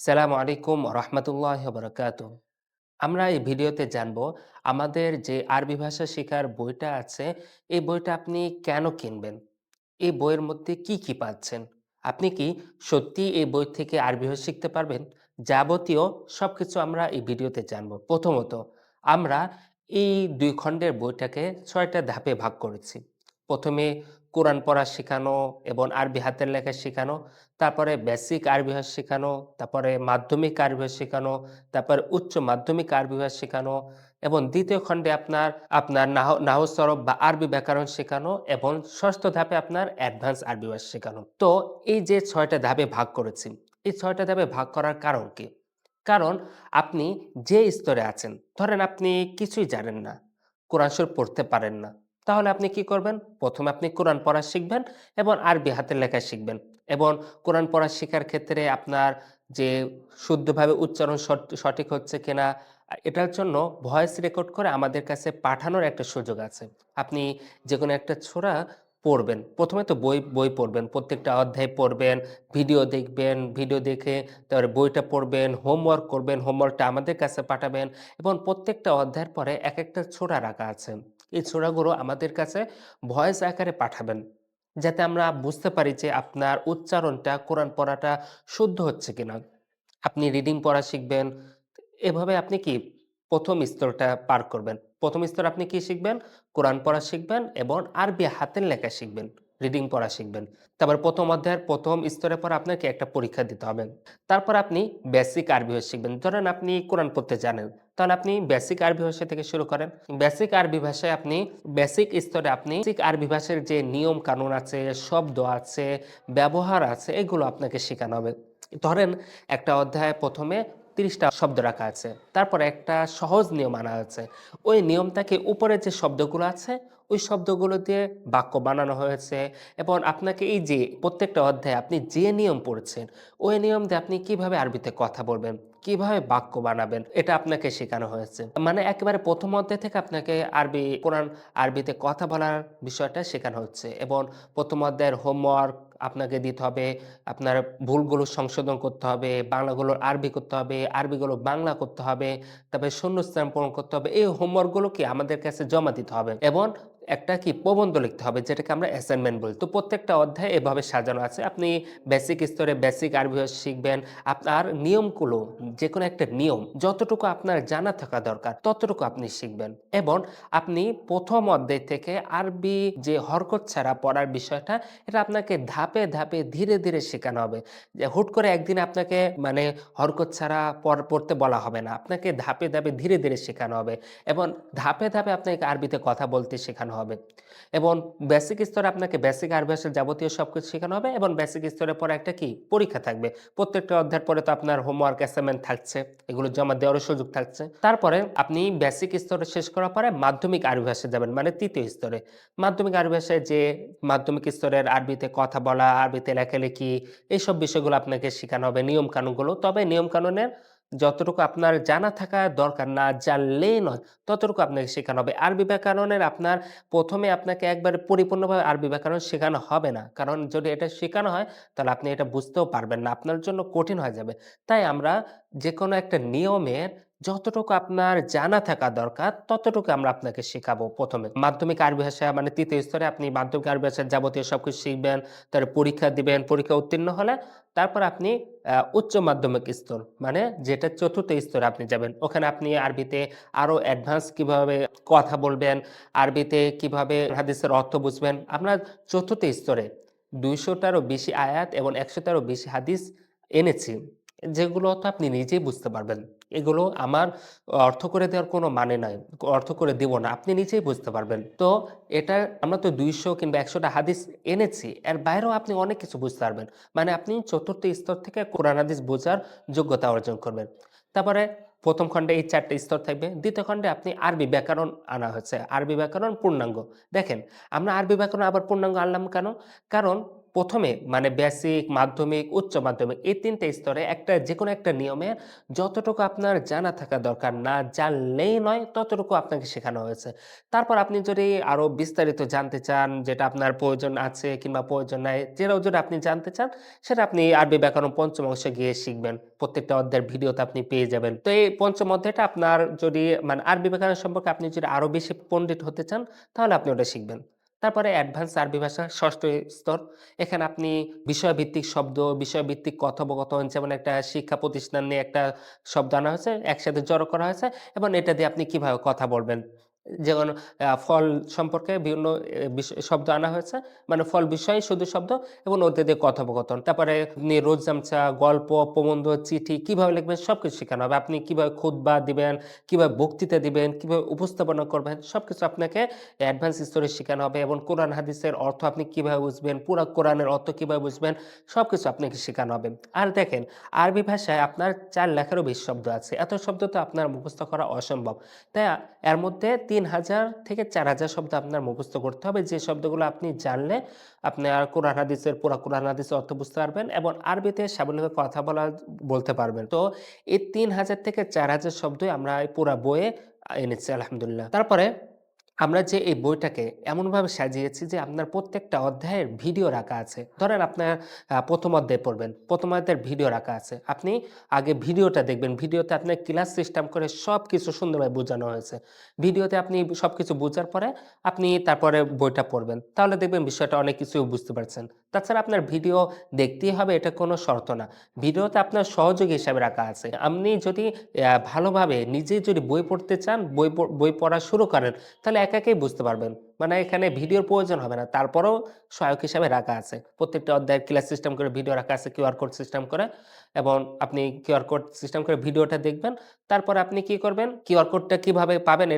আসসালামু আলাইকুম রহমতুল্লাহ বরকাতুহ। আমরা এই ভিডিওতে জানবো আমাদের যে আরবি ভাষা শেখার বইটা আছে, এই বইটা আপনি কেন কিনবেন? এই বইয়ের মধ্যে কি, কি পাচ্ছেন? আপনি কি সত্যিই এই বই থেকে আরবি ভাষা শিখতে পারবেন? যাবতীয় সবকিছু আমরা এই ভিডিওতে জানবো। প্রথমত, আমরা এই ২ খণ্ডের বইটাকে ৬ টা ধাপে ভাগ করেছি। ১ম এ কোরআন পড়া শেখানো এবং আরবি হাতের লেখা শেখানো, তারপরে বেসিক আরবি ভাষা শেখানো, তারপরে মাধ্যমিক আরবি ভাষা শেখানো, তারপর উচ্চ মাধ্যমিক আরবি ভাষা শেখানো এবং ২য় খণ্ডে আপনার নাহু সরফ বা আরবি ব্যাকরণ শেখানো এবং ৬ষ্ঠ ধাপে আপনার অ্যাডভান্স আরবি ভাষা শেখানো। তো এই যে ৬ টা ধাপে ভাগ করেছি, এই ৬ টা ধাপে ভাগ করার কারণ কি? কারণ আপনি যে স্তরে আছেন, ধরেন আপনি কিছুই জানেন না, কোরআন শরীফ পড়তে পারেন না। তাহলে আপনি কি করবেন? ১ম এ আপনি কোরআন পড়া শিখবেন এবং আরবি হাতের লেখা শিখবেন এবং কোরআন পড়া শেখার ক্ষেত্রে আপনার যে শুদ্ধভাবে উচ্চারণ সঠিক হচ্ছে কিনা এটার জন্য ভয়েস রেকর্ড করে আমাদের কাছে পাঠানোর একটা সুযোগ আছে। আপনি যেকোনো একটা সূরা পড়বেন। ১ম এ তো বই পড়বেন। প্রত্যেকটা অধ্যায় পড়বেন, ভিডিও দেখবেন, ভিডিও দেখে তারপরে বইটা পড়বেন, হোমওয়ার্ক করবেন, হোমওয়ার্কটা আমাদের কাছে পাঠাবেন এবং প্রত্যেকটা অধ্যায়ের পরে একেকটা সূরা রাখা আছে। এই সূরাগুলো আমাদের কাছে ভয়েস আকারে পাঠাবেন। যাতে আমরা বুঝতে পারি যে আপনার উচ্চারণটা, কোরআন পড়াটা শুদ্ধ হচ্ছে কিনা। আপনি রিডিং পড়া শিখবেন। এভাবে আপনি কি ১ম স্তরটা পার করবেন। ১ম স্তরে আপনি কি শিখবেন? কোরআন পড়া শিখবেন এবং আরবি হাতের লেখা শিখবেন। রিডিং পড়া শিখবেন। তারপর ১ম অধ্যায়ের ১ম স্তরের পর আপনাকে একটা পরীক্ষা দিতে হবে। তারপর আপনি বেসিক আরবি ভাষা শিখবেন। ধরেন আপনি কোরআন পড়তে জানেন। তাহলে আপনি বেসিক আরবি ভাষা থেকে শুরু করেন। বেসিক আরবি ভাষায় আপনি বেসিক স্তরে আপনি বেসিক আরবি ভাষার যে নিয়ম কানুন আছে, শব্দ আছে, ব্যবহার আছে এগুলো আপনাকে শেখানো হবে। ধরেন একটা অধ্যায়ে ১ম এ ৩০ টা শব্দ রাখা আছে। তারপরে একটা সহজ নিয়ম আনা হয়েছে। ওই নিয়মটাকে উপরে যে শব্দগুলো আছে, ওই শব্দগুলো দিয়ে বাক্য বানানো হয়েছে এবং আপনাকে এই যে প্রত্যেকটা অধ্যায়ে আপনি যে নিয়ম পড়ছেন, ওই নিয়ম দিয়ে আপনি কিভাবে আরবিতে কথা বলবেন, কিভাবে বাক্য বানাবেন, এটা আপনাকে শেখানো হয়েছে। মানে একেবারে ১ম অধ্যায় থেকে আপনাকে কোরআন আরবিতে কথা বলার বিষয়টা শেখানো হচ্ছে এবং ১ম অধ্যায়ের হোমওয়ার্ক আপনাকে দিতে হবে। আপনার ভুলগুলো সংশোধন করতে হবে, বাংলাগুলো আরবি করতে হবে, আরবিগুলো বাংলা করতে হবে, তারপরে শূন্যস্থান পূরণ করতে হবে। এই হোমওয়ার্কগুলোকে আমাদের কাছে জমা দিতে হবে এবং একটা কি প্রবন্ধ লিখতে হবে যেটাকে আমরা অ্যাসাইনমেন্ট বলি। তো প্রত্যেকটা অধ্যায় এভাবে সাজানো আছে। আপনি বেসিক স্তরে বেসিক আরবি ভাষা শিখবেন। আপনার নিয়মগুলো যেকোনো একটা নিয়ম যতটুকু আপনার জানা থাকা দরকার ততটুকু আপনি শিখবেন এবং আপনি ১ম অধ্যায় থেকে আরবি যে হরকত ছাড়া পড়ার বিষয়টা এটা আপনাকে ধাপে, ধাপে ধীরে, ধীরে শেখানো হবে। যে হুট করে একদিন আপনাকে মানে হরকত ছাড়া পড়তে বলা হবে না। আপনাকে ধাপে, ধাপে ধীরে, ধীরে শেখানো হবে এবং ধাপে, ধাপে আপনাকে আরবিতে কথা বলতে শেখানো হবে এবং বেসিক স্তরে আপনাকে বেসিক আরবি ভাষার যাবতীয় সবকিছু শেখানো হবে এবং বেসিক স্তরের পরে একটা কি পরীক্ষা থাকবে। প্রত্যেকটা অধ্যায়ের পরে তো আপনার হোমওয়ার্ক অ্যাসাইনমেন্ট থাকছে। এগুলো জমা দেওয়ারও সুযোগ থাকছে। তারপরে আপনি বেসিক স্তরে শেষ করার পরে মাধ্যমিক আরবি ভাষায় যাবেন মানে ৩য় স্তরে। মাধ্যমিক আরবি ভাষায় যে মাধ্যমিক স্তরের আরবিতে কথা বলা, আরবিতে লেখালেখি এইসব বিষয়গুলো আপনাকে শিখানো হবে, নিয়মকানুনগুলো। তবে নিয়মকানুনের যতটুকু আপনার জানা থাকা দরকার, না জানলেই নয়, ততটুকু আপনাকে শেখানো হবে। আরবি ব্যাকরণের আপনার ১ম এ আপনাকে একবারে পরিপূর্ণভাবে আরবি ব্যাকরণ শেখানো হবে না। কারণ যদি এটা শেখানো হয়, তাহলে আপনি এটা বুঝতেও পারবেন না। আপনার জন্য কঠিন হয়ে যাবে। তাই আমরা যেকোনো একটা নিয়মের যতটুকু আপনার জানা থাকা দরকার, ততটুকু আমরা আপনাকে শেখাবো ১ম এ। মাধ্যমিক আরবি ভাষা মানে ৩য় স্তরে আপনি মাধ্যমিক আরবি ভাষার যাবতীয় সবকিছু শিখবেন। তারপরে পরীক্ষা দিবেন। পরীক্ষায় উত্তীর্ণ হলে তারপর আপনি উচ্চ মাধ্যমিক স্তর মানে যেটা ৪র্থ স্তরে আপনি যাবেন। ওখানে আপনি আরবিতে আরো অ্যাডভান্স কিভাবে কথা বলবেন, আরবিতে কিভাবে হাদিসের অর্থ বুঝবেন। আমরা ৪র্থ স্তরে ২০০ টারও বেশি আয়াত এবং ১০০ টারও বেশি হাদিস এনেছি। যেগুলো তো আপনি নিজেই বুঝতে পারবেন। এগুলো আমার অর্থ করে দেওয়ার কোনো মানে নাই। অর্থ করে দিব না। আপনি নিজেই বুঝতে পারবেন। তো এটা আমরা তো ২০০ কিংবা ১০০ টা হাদিস এনেছি। এর বাইরেও আপনি অনেক কিছু বুঝতে পারবেন। মানে আপনি ৪র্থ স্তর থেকে কোরআন হাদিস বোঝার যোগ্যতা অর্জন করবেন। তারপরে ১ম খণ্ডে এই ৪ টা স্তর থাকবে। ২য় খণ্ডে আপনি আরবি ব্যাকরণ আনা হয়েছে। আরবি ব্যাকরণ পূর্ণাঙ্গ। দেখেন, আমরা আরবি ব্যাকরণ আবার পূর্ণাঙ্গ আনলাম কেন? কারণ ১ম এ মানে বেসিক, মাধ্যমিক, উচ্চ মাধ্যমিক এই ৩ টে স্তরে যেকোনো একটা নিয়মে যতটুকু আপনার জানা থাকা দরকার, না জানলেই নয় ততটুকু আপনাকে শেখানো হয়েছে। তারপর আপনি যদি আরো বিস্তারিত জানতে চান, যেটা আপনার প্রয়োজন আছে কিংবা প্রয়োজন নাই, যেটাও যদি আপনি জানতে চান, সেটা আপনি আরবি ব্যাকরণ ৫ম অংশে গিয়ে শিখবেন। প্রত্যেকটা অধ্যায়ের ভিডিওতে আপনি পেয়ে যাবেন। তো এই ৫ম অধ্যায়টা আপনার যদি মানে আরবি ব্যাকরণ সম্পর্কে আপনি যদি আরো বেশি পণ্ডিত হতে চান, তাহলে আপনি ওটা শিখবেন। তারপরে অ্যাডভান্স আরবি ভাষা ৬ষ্ঠ স্তর। এখানে আপনি বিষয়ভিত্তিক শব্দ, বিষয়ভিত্তিক কথোপকথন, যেমন একটা শিক্ষা প্রতিষ্ঠান নিয়ে একটা শব্দ আনা হয়েছে, একসাথে জড়ো করা হয়েছে এবং এটা দিয়ে আপনি কিভাবে কথা বলবেন। যেমন ফল সম্পর্কে বিভিন্ন শব্দ আনা হয়েছে। মানে ফল বিষয়ে শুধু শব্দ এবং ওতে দিয়ে কথোপকথন। তারপরে আপনি রোজনামচা, গল্প, প্রবন্ধ, চিঠি কিভাবে লিখবেন সবকিছু শেখানো হবে। আপনি কিভাবে খুতবা দিবেন, কিভাবে বক্তৃতা দিবেন, কিভাবে উপস্থাপনা করবেন সবকিছু আপনাকে অ্যাডভান্স স্তরে শেখানো হবে এবং কোরআন হাদিসের অর্থ আপনি কিভাবে বুঝবেন, পুরা কোরআনের অর্থ কিভাবে বুঝবেন সবকিছু আপনাকে শেখানো হবে। আর দেখেন আরবি ভাষায় আপনার ৪ লাখেরও বেশি শব্দ আছে। এত শব্দ তো আপনার মুখস্থ করা অসম্ভব। তাই এর মধ্যে ৩,০০০ থেকে ৪,০০০ শব্দ আপনার মুখস্থ করতে হবে। যে শব্দগুলো আপনি জানলে আপনার কোরআন হাদিসের পুরা কোরআন হাদিসের অর্থ বুঝতে পারবেন এবং আরবিতে সাবলীলভাবে কথা বলতে পারবেন। তো এই ৩,০০০ থেকে ৪,০০০ শব্দই আমরা এই পুরা বইয়ে এনেছি আলহামদুলিল্লাহ। তারপরে আমরা যে এই বইটাকে এমনভাবে সাজিয়েছি যে আপনার প্রত্যেকটা অধ্যায়ের ভিডিও রাখা আছে। ধরেন আপনার ১ম অধ্যায় পড়বেন। ১ম অধ্যায়ের ভিডিও রাখা আছে। আপনি আগে ভিডিওটা দেখবেন। ভিডিওতে আপনার ক্লাস সিস্টেম করে সবকিছু সুন্দরভাবে বোঝানো হয়েছে। ভিডিওতে আপনি সবকিছু বুঝার পরে আপনি তারপরে বইটা পড়বেন। তাহলে দেখবেন বিষয়টা অনেক কিছুই বুঝতে পারছেন। তাছাড়া আপনার ভিডিও দেখতেই হবে এটা কোনো শর্ত না। ভিডিওতে আপনার সহযোগী হিসাবে রাখা আছে। আপনি যদি ভালোভাবে নিজেই যদি বই পড়তে চান, বই পড়া শুরু করেন তাহলে একাই বুঝতে পারবেন। মানে এখানে ভিডিওর প্রয়োজন হবে না। তারপরেও সহায়ক হিসাবে রাখা আছে। প্রত্যেকটা অধ্যায়ের ক্লাস সিস্টেম করে ভিডিও রাখা আছে কিউআর কোড সিস্টেম করে এবং আপনি কিউআর কোড সিস্টেম করে ভিডিওটা দেখবেন। তারপরে আপনি কি করবেন? কিউআর কোডটা কিভাবে পাবেন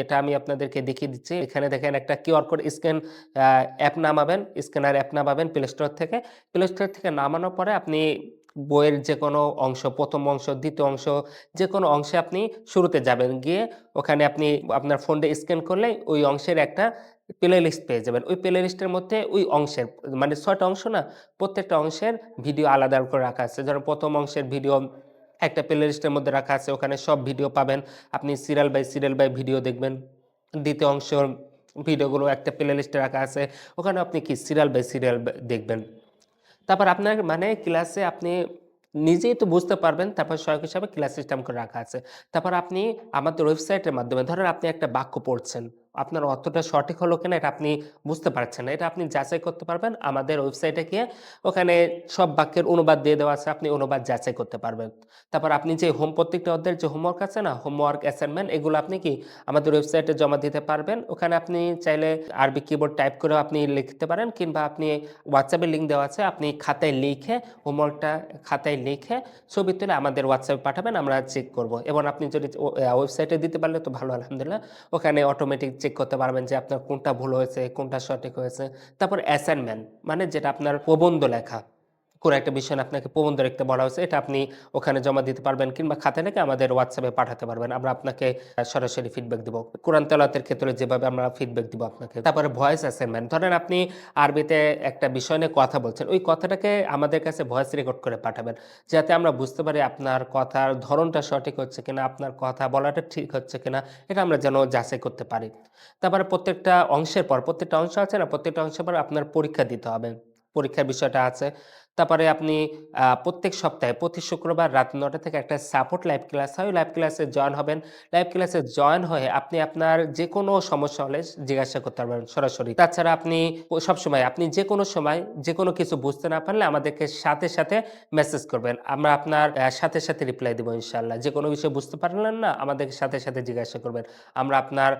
এটা আমি আপনাদেরকে দেখিয়ে দিচ্ছি। এখানে দেখেন একটা কিউআর কোড আ অ্যাপ নামাবেন, স্ক্যানার অ্যাপ নামাবেন প্লে স্টোর থেকে। প্লে স্টোর থেকে নামানোর পরে আপনি বইয়ের যেকোনো অংশ ১ম অংশ, ২য় অংশ যেকোনো অংশে আপনি শুরুতে যাবেন। গিয়ে ওখানে আপনি আপনার ফোনটা স্ক্যান করলে ওই অংশের একটা প্লে লিস্ট পেয়ে যাবেন। ওই প্লে লিস্টের মধ্যে ওই অংশের মানে ৬ টা অংশ না? প্রত্যেকটা অংশের ভিডিও আলাদা করে রাখা আছে। ধরেন ১ম অংশের ভিডিও একটা প্লে লিস্টের মধ্যে রাখা আছে। ওখানে সব ভিডিও পাবেন। আপনি সিরিয়াল বাই ভিডিও দেখবেন। ২য় অংশের ভিডিওগুলো একটা প্লে লিস্টে রাখা আছে। ওখানে আপনি কি সিরিয়াল দেখবেন। তারপর আপনার মানে ক্লাসে আপনি নিজেই তো বুঝতে পারবেন। তারপর সহায়ক হিসাবে ক্লাস সিস্টেম করে রাখা আছে। তারপর আপনি আমাদের ওয়েবসাইটের মাধ্যমে ধরেন আপনি একটা বাক্য পড়ছেন। আপনার অর্থটা সঠিক হলো কিনা এটা আপনি বুঝতে পারছেন না। এটা আপনি যাচাই করতে পারবেন আমাদের ওয়েবসাইটে গিয়ে। ওখানে সব বাক্যের অনুবাদ দিয়ে দেওয়া আছে। আপনি অনুবাদ যাচাই করতে পারবেন। তারপর আপনি যে প্রত্যেকটা অধ্যায়ের যে হোমওয়ার্ক আছে না? হোমওয়ার্ক, অ্যাসাইনমেন্ট এগুলো আপনি কি আমাদের ওয়েবসাইটে জমা দিতে পারবেন। ওখানে আপনি চাইলে আরবি কিবোর্ড টাইপ করেও আপনি লিখতে পারেন কিংবা আপনি WhatsApp এ লিঙ্ক দেওয়া আছে। আপনি খাতায় লিখে হোমওয়ার্কটা খাতায় লিখে ছবি তুলে আমাদের WhatsApp এ পাঠাবেন, আমরা চেক করব। এবং আপনি যদি ওয়েবসাইটে দিতে পারলে তো ভালো আলহামদুলিল্লাহ। ওখানে অটোমেটিক চেক করতে পারবেন যে আপনার কোনটা ভুল হয়েছে, কোনটা সঠিক হয়েছে। তারপর অ্যাসাইনমেন্ট মানে যেটা আপনার প্রবন্ধ লেখা। কোন একটা বিষয় নিয়ে আপনাকে প্রবন্ধ লিখতে বলা হয়েছে, এটা আপনি ওখানে জমা দিতে পারবেন কিংবা খাতায় লিখে আমাদের WhatsApp এ পাঠাতে পারবেন। আমরা আপনাকে সরাসরি ফিডব্যাক দিব। কোরআন তেলাওয়াতের ক্ষেত্রে যেভাবে আমরা ফিডব্যাক দিব আপনাকে। তারপরে ভয়েস অ্যাসাইনমেন্ট। ধরেন আপনি আরবিতে একটা বিষয় নিয়ে কথা বলছেন। ওই কথাটাকে আমাদের কাছে ভয়েস রেকর্ড করে পাঠাবেন। যাতে আমরা বুঝতে পারি আপনার কথার ধরণটা সঠিক হচ্ছে কিনা, আপনার কথা বলাটা ঠিক হচ্ছে কিনা, এটা আমরা যেন যাচাই করতে পারি। তারপরে প্রত্যেকটা অংশ আছে না? প্রত্যেকটা অংশের পর আপনার পরীক্ষা দিতে হবে। পরীক্ষার বিষয়টা আছে। তারপরে আপনি প্রত্যেক সপ্তাহে প্রতি শুক্রবার রাত ৯টা থেকে একটা সাপোর্ট লাইভ ক্লাস হয়। ওই লাইভ ক্লাসে জয়েন হবেন। লাইভ ক্লাসে জয়েন হয়ে আপনি আপনার যেকোনো সমস্যা হলে জিজ্ঞাসা করতে পারবেন সরাসরি। তাছাড়া আপনি সবসময় আপনি যেকোনো সময় যেকোনো কিছু বুঝতে না পারলে আমাদেরকে সাথে মেসেজ করবেন। আমরা আপনার সাথে রিপ্লাই দিব ইনশাআল্লাহ। যেকোনো বিষয় বুঝতে পারলেন না আমাদেরকে সাথে জিজ্ঞাসা করবেন। আমরা আপনার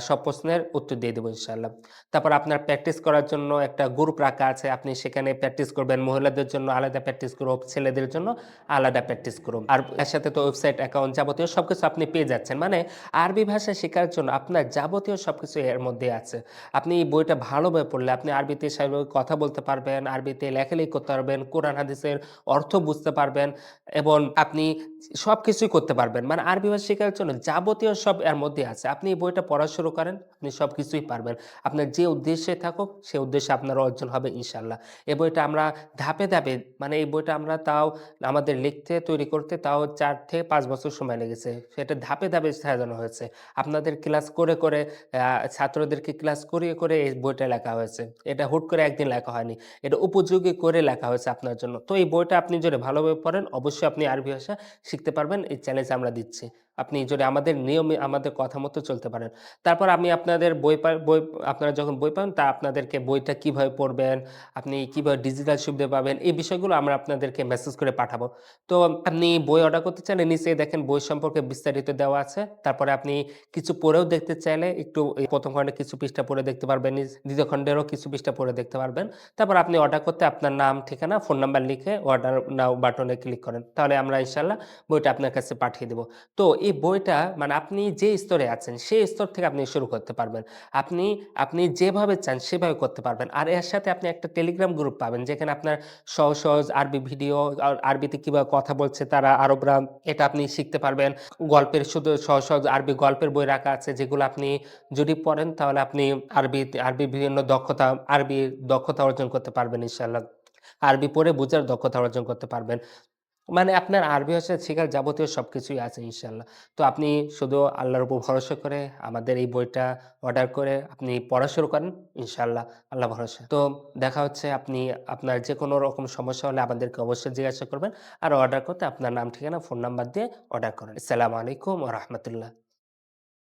সব প্রশ্নের উত্তর দিয়ে দেব ইনশাআল্লাহ। তারপর আপনার প্র্যাকটিস করার জন্য একটা গ্রুপ রাখা আছে। আপনি সেখানে প্র্যাকটিস করবেন। মহিলাদের জন্য আলাদা প্র্যাকটিস গ্রুপ, ছেলেদের জন্য আলাদা প্র্যাকটিস গ্রুপ। আর এর সাথে তো ওয়েবসাইট, অ্যাকাউন্ট যাবতীয় সবকিছু আপনি পেয়ে যাচ্ছেন। মানে আরবি ভাষা শেখার জন্য আপনার যাবতীয় সবকিছু এর মধ্যে আছে। আপনি এই বইটা ভালোভাবে পড়লে আপনি আরবিতে স্বাভাবিক কথা বলতে পারবেন, আরবিতে লেখালেখি করতে পারবেন, কোরআন হাদিসের অর্থ বুঝতে পারবেন এবং আপনি সবকিছুই করতে পারবেন। মানে আরবি ভাষা শেখার জন্য যাবতীয় সব এর মধ্যে আছে। আপনি এই বইটা পড়া শুরু করেন, আপনি সবকিছুই পারবেন। আপনার যে উদ্দেশ্যে থাকুক, সে উদ্দেশ্যে আপনার অর্জন হবে ইনশাআল্লাহ। এই বইটা আমরা ধাপে, ধাপে মানে এই বইটা আমরা তাও আমাদের লিখতে, তৈরি করতে তাও ৪ থেকে ৫ বছর সময় লেগেছে। সেটা ধাপে, ধাপে সাজানো হয়েছে। আপনাদের ক্লাস করে, করে ছাত্রদেরকে ক্লাস করিয়ে, করে এই বইটা লেখা হয়েছে। এটা হুট করে একদিন লেখা হয়নি। এটা উপযোগী করে লেখা হয়েছে আপনার জন্য। তো এই বইটা আপনি যদি ভালোভাবে পড়েন, অবশ্যই আপনি আরবি ভাষা শিখতে পারবেন। এই চ্যালেঞ্জ আমরা দিচ্ছি। আপনি যদি আমাদের নিয়মে আমাদের কথা মতো চলতে পারেন। তারপর আমি আপনাদের বই আপনারা যখন বই পাবেন তা আপনাদেরকে বইটা কিভাবে পড়বেন, আপনি কিভাবে ডিজিটাল সুবিধা পাবেন, এই বিষয়গুলো আমরা আপনাদেরকে মেসেজ করে পাঠাবো। তো আপনি বই অর্ডার করতে চাইলে নিচেই দেখেন বই সম্পর্কে বিস্তারিত দেওয়া আছে। তারপরে আপনি কিছু পড়েও দেখতে চাইলে একটু এই ১ম খণ্ডে কিছু পৃষ্ঠা পড়ে দেখতে পারবেন, ২য় খণ্ডেরও কিছু পৃষ্ঠা পড়ে দেখতে পারবেন। তারপর আপনি অর্ডার করতে আপনার নাম, ঠিকানা, ফোন নাম্বার লিখে অর্ডার নাও বাটনে ক্লিক করেন। তাহলে আমরা ইনশাআল্লাহ বইটা আপনার কাছে পাঠিয়ে দেব। তো এই বইটা মানে আপনি যে স্তরে আছেন সেই স্তর থেকে আপনি শুরু করতে পারবেন। আপনি আপনি যেভাবে চান সেভাবে করতে পারবেন। আর এর সাথে আপনি একটা টেলিগ্রাম গ্রুপ পাবেন যেখানে আপনার সহজ, সহজ আরবি ভিডিও আর আরবিতে কিভাবে কথা বলছে তারা আরবরা এটা আপনি শিখতে পারবেন। গল্পের শুধু সহজ, সহজ আরবি গল্পের বই রাখা আছে যেগুলো আপনি যদি পড়েন তাহলে আপনি আরবির বিভিন্ন আরবির দক্ষতা অর্জন করতে পারবেন ইনশাআল্লাহ। আরবি পড়ে বুঝার দক্ষতা অর্জন করতে পারবেন। মানে আপনার আরবি ভাষা শেখার যাবতীয় সবকিছুই আছে ইনশাআল্লাহ। তো আপনি শুধু আল্লাহর উপর ভরসা করে আমাদের এই বইটা অর্ডার করে আপনি পড়া শুরু করেন ইনশাআল্লাহ, আল্লাহ ভরসা। তো দেখা হচ্ছে আপনি আপনার যেকোনো রকম সমস্যা হলে আমাদেরকে অবশ্যই জিজ্ঞাসা করবেন। আর অর্ডার করতে আপনার নাম, ঠিকানা, ফোন নাম্বার দিয়ে অর্ডার করেন। আসসালামু আলাইকুম ওয়া রাহমাতুল্লাহ।